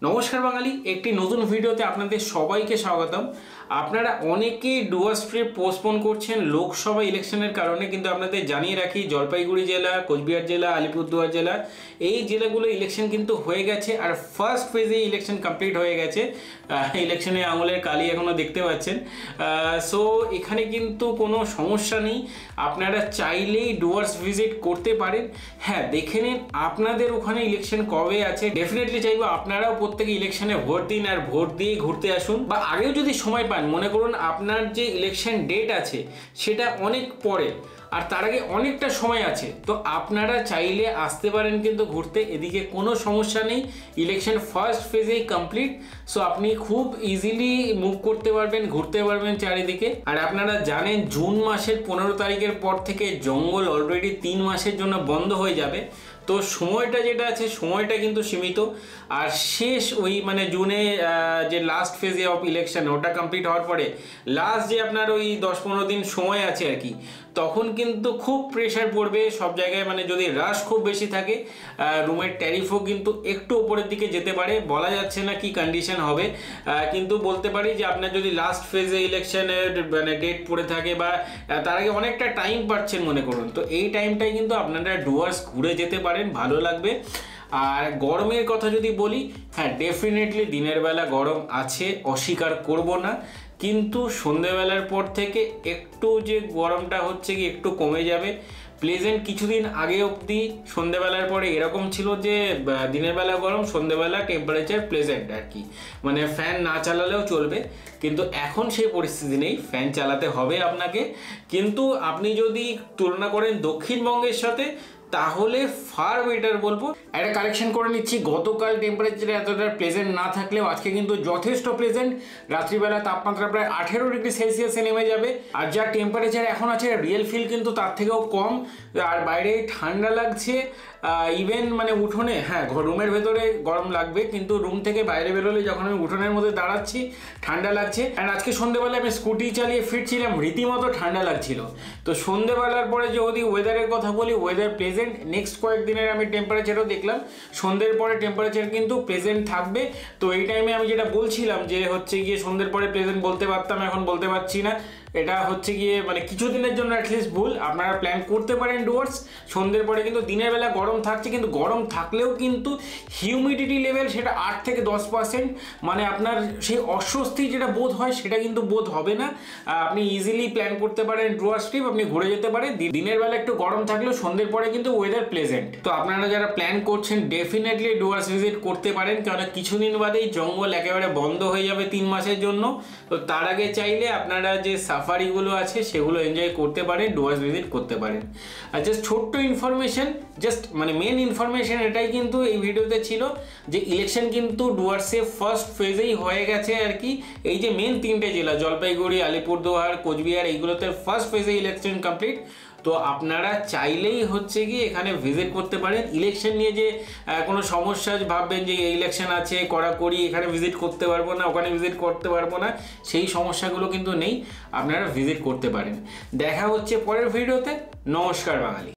নমস্কার বাঙালি, একটি নতুন ভিডিওতে আপনাদের সবাইকে স্বাগতম। আপনারা অনেকেই ডুয়ার্স ট্রিপ পোস্টপোন করছেন লোকসভা ইলেকশনের কারণে, কিন্তু আপনাদের জানিয়ে রাখি জলপাইগুড়ি জেলা, কোচবিহার জেলা, আলিপুরদুয়ার জেলা এই জেলাগুলো ইলেকশন কিন্তু হয়ে গেছে আর ফার্স্ট ফেজে ইলেকশন কমপ্লিট হয়ে গেছে। ইলেকশনে আঙুলের কালি এখনও দেখতে পাচ্ছেন। সো এখানে কিন্তু কোনো সমস্যা নেই, আপনারা চাইলেই ডুয়ার্স ভিজিট করতে পারেন। হ্যাঁ, দেখে নিন আপনাদের ওখানে ইলেকশন কবে আছে। ডেফিনেটলি চাইবো আপনারাও প্রত্যেকে ইলেকশনে ভোট দিন আর ভোট দিয়ে ঘুরতে আসুন, বা আগেও যদি সময় পান, মনে করুন আপনার যে ইলেকশন ডেট আছে সেটা অনেক পরে আর তার আগে অনেকটা সময় আছে, তো আপনারা চাইলে আসতে পারেন কিন্তু ঘুরতে। এদিকে কোনো সমস্যা নেই, ইলেকশন ফার্স্ট ফেজেই কমপ্লিট। সো আপনি খুব ইজিলি মুভ করতে পারবেন, ঘুরতে পারবেন চারিদিকে। আর আপনারা জানেন জুন মাসের 15 তারিখের পর থেকে জঙ্গল অলরেডি 3 মাসের জন্য বন্ধ হয়ে যাবে। তো সময়টা যেটা আছে সময়টা কিন্তু সীমিত। আর শেষ ওই জুনে যে লাস্ট ফেজে অফ ইলেকশন ওটা কমপ্লিট হওয়ার পরে লাস্ট যে আপনার ওই 10-15 দিন সময় আছে আর কি, তখন কিন্তু খুব প্রেশার পড়বে সব জায়গায়। যদি রাশ খুব বেশি থাকে, রুমের ট্যারিফও কিন্তু একটু উপরের দিকে যেতে পারে। বলা যাচ্ছে না কি কন্ডিশন হবে, কিন্তু বলতে পারি যে আপনার যদি লাস্ট ফেজে ইলেকশনের ডেট পড়ে থাকে বা তার আগে অনেকটা টাইম পাচ্ছেন মনে করুন, তো এই টাইমটাই কিন্তু আপনারা ডুয়ার্স ঘুরে যেতে পারেন, ভালো লাগবে। আর গরমের কথা যদি বলি, হ্যাঁ ডেফিনেটলি দিনের বেলা গরম আছে, অস্বীকার করব না, কিন্তু সন্ধেবেলার পর থেকে একটু যে গরমটা হচ্ছে কি একটু কমে যাবে। প্লেজেন্ট কিছুদিন আগে অবধি সন্ধেবেলার পরে এরকম ছিল যে দিনের বেলা গরম, সন্ধেবেলা টেম্পারেচার প্লেজেন্ট আর কি, ফ্যান না চালালেও চলবে। কিন্তু এখন সেই পরিস্থিতি নেই, ফ্যান চালাতে হবে আপনাকে। কিন্তু আপনি যদি তুলনা করেন দক্ষিণবঙ্গের সাথে, তাহলে ফার বেটার বলবো। একটা কালেকশন করে নিচ্ছি, গতকাল টেম্পারেচার এতটা প্লেজেন্ট না থাকলেও আজকে কিন্তু যথেষ্ট প্লেজেন্ট। রাত্রিবেলা তাপমাত্রা প্রায় 18 ডিগ্রি সেলসিয়াসে নেমে যাবে। আর যা টেম্পারেচার এখন আছে রিয়েল ফিল কিন্তু তার থেকেও কম। আর বাইরে ঠান্ডা লাগছে, ইভেন উঠোনে, হ্যাঁ রুমের ভেতরে গরম লাগবে, কিন্তু রুম থেকে বাইরে বেরোলে যখন আমি উঠোনের মধ্যে দাঁড়াচ্ছি ঠান্ডা লাগছে। অ্যান্ড আজকে সন্ধ্যেবেলায় আমি স্কুটি চালিয়ে ফিরছিলাম, রীতিমতো ঠান্ডা লাগছিল। তো সন্ধ্যেবেলার পরে যদি ওয়েদারের কথা বলি, ওয়েদার প্লেজেন্ট। নেক্সট কয়েকদিনের আমি টেম্পারেচারও দেখলাম, সন্ধ্যের পরে টেম্পারেচার কিন্তু প্লেজেন্ট থাকবে। তো এই টাইমে আমি যেটা বলছিলাম যে হচ্ছে গিয়ে সন্ধ্যের পরে প্লেজেন্ট বলতে পারতাম, এখন বলতে পারছি না। এটা হচ্ছে গিয়ে কিছুদিনের জন্য অ্যাটলিস্ট ভুল। আপনারা প্ল্যান করতে পারেন ডুয়ার্স। সন্ধ্যের পরে কিন্তু দিনের বেলা গরম থাকছে, কিন্তু গরম থাকলেও কিন্তু হিউমিডিটি লেভেল সেটা 8 থেকে 10%। আপনার সেই অস্বস্তি যেটা বোধ হয় সেটা কিন্তু বোধ হবে না। আপনি ইজিলি প্ল্যান করতে পারেন ডুয়ার্স ট্রিপ, আপনি ঘুরে যেতে পারেন। দিনের বেলা একটু গরম থাকলেও সন্ধ্যের পরে কিন্তু ওয়েদার প্লেজেন্ট। তো আপনারা যারা প্ল্যান করছেন ডেফিনেটলি ডুয়ার্স ভিজিট করতে পারেন, কারণ কিছুদিন বাদেই জঙ্গল একেবারে বন্ধ হয়ে যাবে 3 মাসের জন্য। তো তার আগে চাইলে আপনারা যে সাফারিগুলো আছে সেগুলো এনজয় করতে পারেন, ডুয়ার্স ভিজিট করতে পারেন। আর জাস্ট ছোট্ট ইনফরমেশন, জাস্ট মেন ইনফরমেশন এটাই কিন্তু এই ভিডিওতে ছিল যে ইলেকশন কিন্তু ডুয়ার্সে ফার্স্ট ফেজেই হয়ে গেছে আর কি। এই যে মেন 3টে জেলা জলপাইগুড়ি, আলিপুরদুয়ার, কোচবিহার, এইগুলোতে ফার্স্ট ফেজে ইলেকশন কমপ্লিট। তো আপনারা চাইলেই হচ্ছে কি এখানে ভিজিট করতে পারেন। ইলেকশন নিয়ে যে কোনো সমস্যা ভাববেন যে এই ইলেকশন আছে কড়াকড়ি এখানে ভিজিট করতে পারবো না, ওখানে ভিজিট করতে পারবো না, সেই সমস্যাগুলো কিন্তু নেই, আপনারা ভিজিট করতে পারেন। দেখা হচ্ছে পরের ভিডিওতে। নমস্কার বাঙালি।